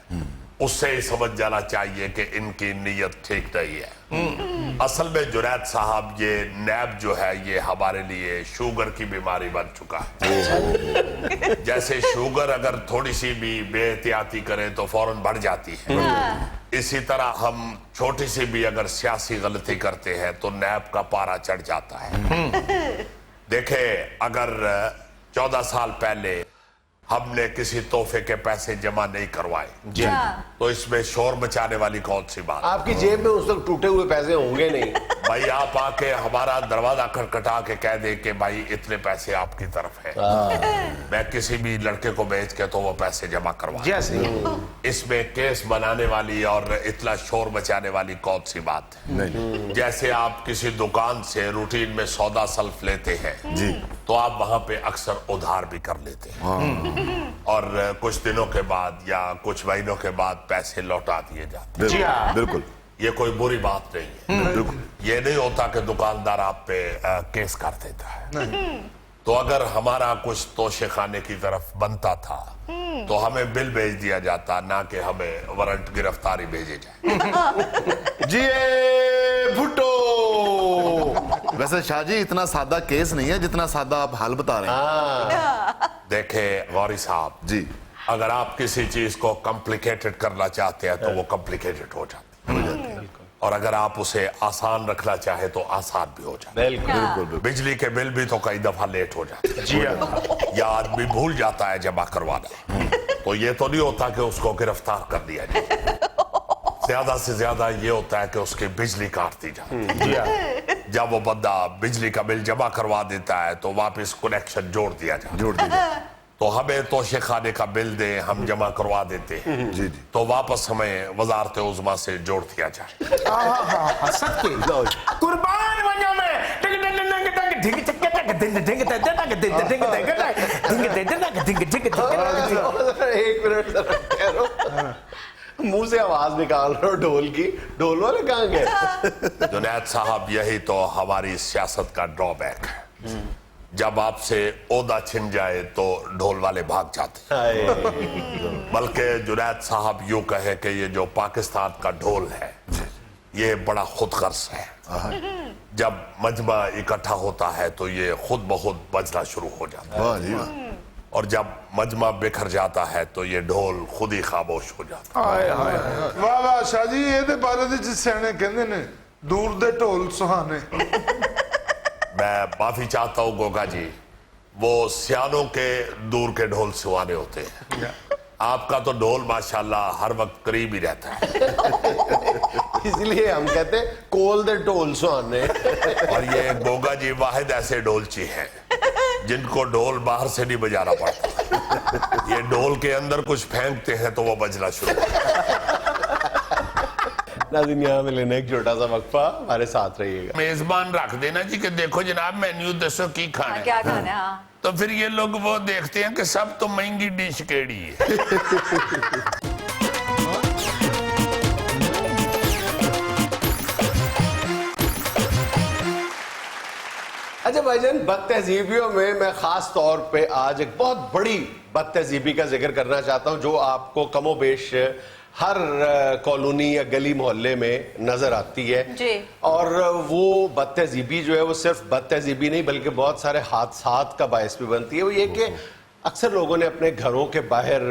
उससे ही समझ जाना चाहिए कि इनकी नीयत ठीक नहीं है। असल में जुनैद साहब, ये नैब जो है ये हमारे लिए शुगर की बीमारी बन चुका है। जैसे शुगर अगर थोड़ी सी भी बेहतियाती करें तो फौरन बढ़ जाती है, इसी तरह हम छोटी सी भी अगर सियासी गलती करते हैं तो नैब का पारा चढ़ जाता है। देखे, अगर 14 साल पहले हमने किसी तोहफे के पैसे जमा नहीं करवाए तो इसमें शोर मचाने वाली कौन सी बात?
आपकी जेब में उस वक्त टूटे हुए पैसे होंगे नहीं।
भाई आप आके हमारा दरवाजा खटखटा के कह दे कि भाई इतने पैसे आपकी तरफ है, मैं किसी भी लड़के को भेज के तो वो पैसे जमा करवा। इसमें केस बनाने वाली और इतना शोर मचाने वाली कौन सी बात है? जैसे आप किसी दुकान से रूटीन में सौदा सल्फ लेते हैं
जी,
तो आप वहां पे अक्सर उधार भी कर लेते हैं और कुछ दिनों के बाद या कुछ महीनों के बाद पैसे लौटा दिए जाते हैं।
बिल्कुल।
ये कोई बुरी बात नहीं है। ये नहीं होता कि दुकानदार आप पे केस कर देता है। तो अगर हमारा कुछ तोशे खाने की तरफ बनता था तो हमें बिल भेज दिया जाता, ना कि हमें वारंट गिरफ्तारी भेजे जाए।
जी भुट्टो। वैसे शाह जी, इतना सादा केस नहीं है जितना सादा आप हाल बता रहे हैं।
देखे गौरी साहब
जी,
अगर आप किसी चीज को कॉम्प्लिकेटेड करना चाहते हैं तो वो कॉम्प्लिकेटेड हो जाती है, और अगर आप उसे आसान रखना चाहे तो आसान भी हो जाता है।
बिल्कुल।
बिजली के बिल भी तो कई दफा लेट हो जाते हैं या आदमी भूल जाता है जमा करवाना, तो ये तो नहीं होता कि उसको गिरफ्तार कर दिया जाए। ज्यादा से ज्यादा ये होता है कि उसकी बिजली काट दी जाती है। जब वो बंदा बिजली का बिल जमा करवा देता है तो वापस कनेक्शन जोड़ दिया जाए। तो हमें तोशे खाने का बिल दे, हम जमा करवा देते हैं
जी,
तो वापस हमें वजारत उज़्मा से जोड़ दिया जाए।
कुर्बान बनो मैं।
एक मिनट ठहरो, मुंह से आवाज निकाल रहे हो ढोल की। ढोल वाले कहाँ गए?
जुनैद साहब, यही तो हमारी सियासत का ड्रॉबैक है। जब आपसे ओहदा छिन जाए तो ढोल वाले भाग जाते हैं। बल्कि जुनैद साहब यूं कहे कि ये जो पाकिस्तान का ढोल है ये बड़ा खुदगर्ज है। जब मजमा इकट्ठा होता है तो ये खुद ब खुद बजना शुरू हो जाता है, और जब मजमा बिखर जाता है तो ये ढोल खुद ही खामोश हो जाता है।
वाह वाह शाह जी, ये बारे सियाने कहते ने दूर दे ढोल सुहाने।
मैं माफी चाहता हूँ गोगा जी, वो सियानों के दूर के ढोल सुहाने होते हैं, आपका तो ढोल माशाल्लाह हर वक्त करीब ही रहता है।
इसलिए हम कहते हैं कोल दे ढोल सुहाने।
और ये गोगा जी वाहिद ऐसे ढोलची हैं जिनको ढोल बाहर से नहीं बजाना पड़ता, ये ढोल के अंदर कुछ फेंकते हैं तो वो बजना शुरू होता है।
नाज़रीन, यहाँ में लेने एक छोटा सा वक्फा, हमारे साथ रहिएगा।
मेजबान रख देना जी कि देखो जनाब मेन्यू दसो की खाना है,
क्या खाना है, हाँ।
तो फिर ये लोग वो देखते हैं कि सब तो महंगी डिश केड़ी है।
अच्छा भाईजान, बदतहजीबियों में मैं खास तौर पे आज एक बहुत बड़ी बदतहजीबी का जिक्र करना चाहता हूं जो आपको कमोबेश हर कॉलोनी या गली मोहल्ले में नजर आती है
जी।
और वो बदतहजीबी जो है वो सिर्फ बदतहजीबी नहीं बल्कि बहुत सारे हादसात का बायस भी बनती है। वो ये कि अक्सर लोगों ने अपने घरों के बाहर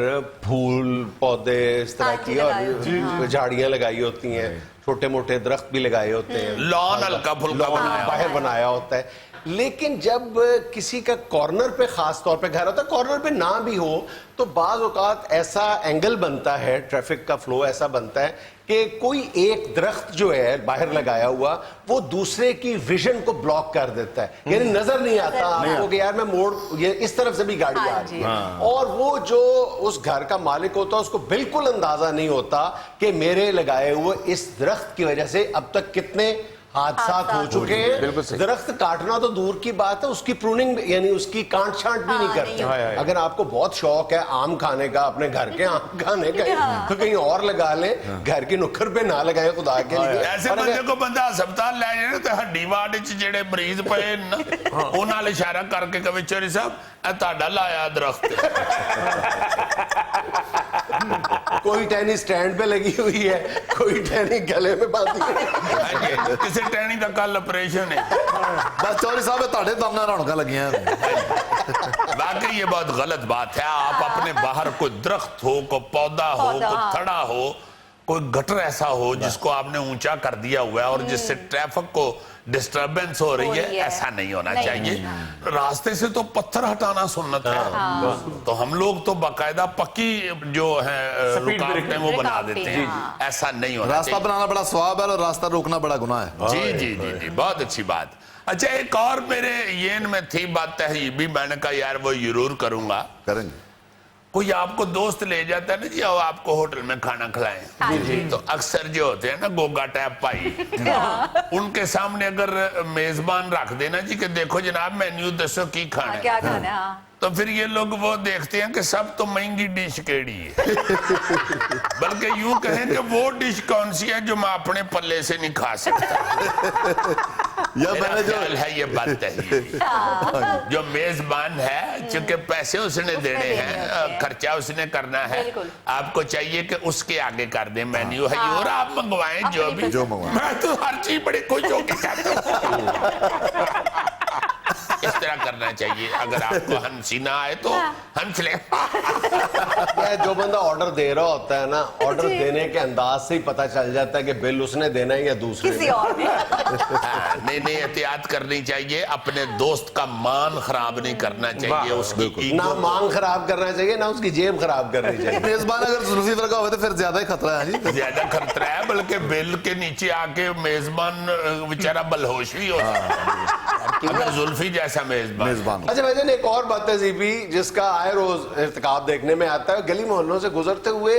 फूल पौधे इस तरह की और झाड़ियां लगाई होती हैं, छोटे मोटे दरख्त भी लगाए होते हैं,
लॉन हल्का फुल्का बनाया
बाहर बनाया होता है। लेकिन जब किसी का कॉर्नर पे खास तौर पे घर होता है, कॉर्नर पे ना भी हो तो बाज औकात ऐसा एंगल बनता है, ट्रैफिक का फ्लो ऐसा बनता है कि कोई एक दरख्त जो है बाहर लगाया हुआ वो दूसरे की विजन को ब्लॉक कर देता है, यानी नजर नहीं आता आपको कि यार मैं मोड़ ये इस तरफ से भी गाड़ी आ रही है। और वो जो उस घर का मालिक होता है उसको बिल्कुल अंदाजा नहीं होता कि मेरे लगाए हुए इस दरख्त की वजह से अब तक कितने हादसात हो चुके हैं। दरख्त काटना तो दूर की बात है, उसकी प्रूनिंग यानी उसकी काट छांट भी नहीं करते। अगर आपको बहुत शौक है आम खाने का, अपने घर के आम खाने का, तो कहीं और लगा ले, घर की नुक्कड़ पे ना लगाए खुदा के लिए।
ऐसे बंदे को बंदा अस्पताल ले जाए तो हड्डी वार्ड च जेड़े मरीज पे ना उन्हां नाल इशारा करके कहे चोरी साहब ए ਤੁਹਾਡਾ लाया दरख्त।
कोई टहनी स्टैंड पे लगी हुई है, कोई टहनी गले में बांधी है।
किसी टहनी का कल ऑपरेशन है।
बस चौधरी साहब ਤੁਹਾਡੇ दम ਨਾਲ रौनक लगियां।
वाकई ये बहुत गलत बात है। आप अपने बाहर कोई दरख्त हो, कोई पौधा हो, कोई थड़ा हो, कोई गटर ऐसा हो जिसको आपने ऊंचा कर दिया हुआ है और जिससे ट्रैफिक को डिस्टर्बेंस हो रही है, ऐसा नहीं होना चाहिए। रास्ते से तो पत्थर हटाना सुन्नत है, तो हम लोग तो बाकायदा पक्की जो है रुकावटें वो बना देते हैं, ऐसा नहीं होना
रास्ता बनाना बड़ा सवाब है और रास्ता रोकना बड़ा गुनाह है।
जी जी जी जी, बहुत अच्छी बात। अच्छा, एक और मेरे येन में थी बात तहजीबी, मैंने कहा यार वो जरूर करूंगा।
करेंगे।
कोई आपको दोस्त ले जाता है ना जी, आओ आपको होटल में खाना खिलाएं, तो अक्सर जो होते हैं ना गोगा टैप पाई, उनके सामने अगर मेजबान रख देना जी कि देखो जनाब मेन्यू दसो की खाना है,
क्या खाना है, हाँ।
तो फिर ये लोग वो देखते हैं कि सब तो महंगी डिश केड़ी है। बल्कि यूं कहें कि वो डिश कौन सी है जो मैं अपने पल्ले से नहीं खा सकता।
या मैंने जो
है ये बात है, जो मेजबान है चूंकि पैसे उसने देने हैं, खर्चा उसने करना है, आपको चाहिए कि उसके आगे कर दे मेन्यू है और आप मंगवाएं जो भी। मैं तो हर चीज बड़ी खुश होकर खाता हूँ। इस तरह करना चाहिए। अगर आपको हंसी ना आए तो हंस ले।
जो बंदा ऑर्डर दे रहा होता है ना, ऑर्डर देने के अंदाज से ही पता चल जाता है कि बिल उसने देना है या दूसरे
किसी और ने।
नहीं नहीं, एहतियात करनी चाहिए, अपने दोस्त का मान खराब नहीं करना चाहिए, उसकी
ना मान खराब करना चाहिए ना उसकी जेब खराब करनी चाहिए।
मेजबान अगर जुल्फी लगा हुआ तो फिर ज्यादा ही खतरा है जी।
ज्यादा खतरा है, बल्कि बिल के नीचे आके मेजबान बेचारा बलहोश भी होता है अगर जुल्फी जैसा मेजबान।
अच्छा भाईजान, एक और बदतहजीबी जिसका आए रोज इर्तिकाब देखने में आता है, गली मोहल्लों से गुजरते हुए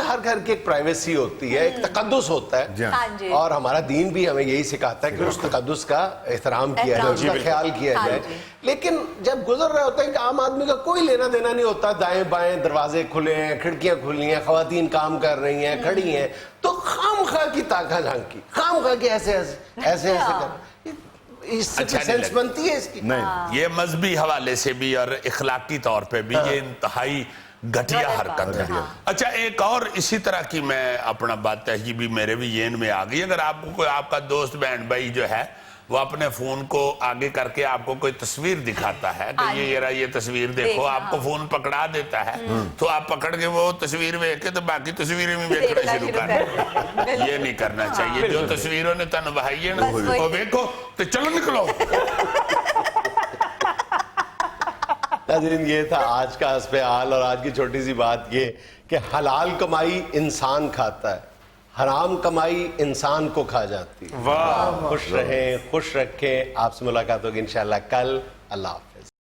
हर घर की एक प्राइवेसी होती है, एक तकद्दुस होता है, और हमारा दीन भी हमें यही सिखाता है कि उस तकद्दुस का एहतराम किया जाए, उसका ख्याल किया जाए। लेकिन जब गुजर रहे होते हैं कि आम आदमी का कोई लेना देना नहीं होता, दाएं बाएं दरवाजे खुले हैं, खिड़कियां खुली हैं, खवातीन काम कर रही हैं, खड़ी हैं, तो खामखा की ताका झांकी, खामखा की ऐसे ऐसे कर,
अच्छा
सेंस बनती है इसकी।
नहीं,
ये मजहबी हवाले से भी और इखलाकी तौर पे भी ये इंतहाई घटिया हरकत है। अच्छा, एक और इसी तरह की मैं अपना बात तहजीबी मेरे भी येन में आ गई। अगर आपको कोई आपका दोस्त बहन भाई जो है वो अपने फोन को आगे करके आपको कोई तस्वीर दिखाता है कि ये तस्वीर देखो,
देखना।
आपको फोन पकड़ा देता है, तो आप पकड़ के वो तस्वीर देख के तो बाकी तस्वीरें भी देखना शुरू कर। ये नहीं करना चाहिए। जो तस्वीरों ने तन बहाई है ना,
बस वही।
वो देखो तो चलो निकलो।
नाज़रीन, ये था आज का हस्बे हाल, और आज की छोटी सी बात ये कि हलाल कमाई इंसान खाता है, हराम कमाई इंसान को खा जाती है।
वाह,
खुश रहें, खुश रखें। आपसे मुलाकात होगी इंशाल्लाह कल। अल्लाह हाफ़िज़।